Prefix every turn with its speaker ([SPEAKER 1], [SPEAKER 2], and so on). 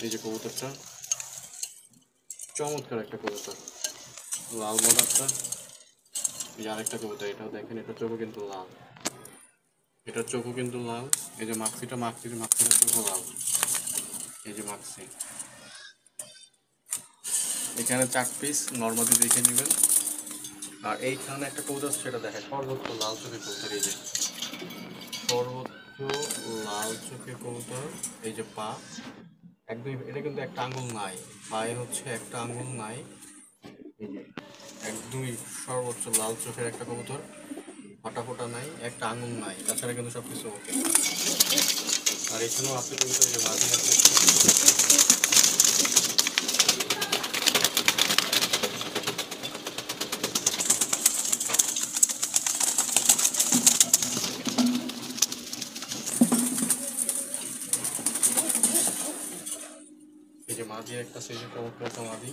[SPEAKER 1] এই যে কবুতরটা চমৎকার একটা কবুতর, লাল বর্ডারটা। এই যে আরেকটা কবুতর, এটাও দেখেন, এটা চোখও কিন্তু লাল, এটার চোখও কিন্তু লাল। এই যে মাক্সিটার চোখও লাল। এই যে মাক্সি, এখানে 4 পিস নর্মালি দেখে নেবেন। আর এইখানে একটা কবুতর সেটা দেখেন, সর্বোচ্চ লাল চোখের কবুতর। এই যে সর্বোচ্চ লাল চোখের কবুতর। এই যে পা একদমই, এটা কিন্তু একটা আঙুল নাই, পায়ে হচ্ছে একটা আঙুল নাই। এই যে একদমই সর্বোচ্চ লাল চোখের একটা কবুতর, ফোটা ফোটা নাই, একটা আঙুল নাই, তাছাড়া কিন্তু সব কিছু ওকে। আর এখানেও আছে কবুতর, যে মাঝে আছে। এই যে মাঝে একটা, সেই যে চমৎকার একটা মাদি।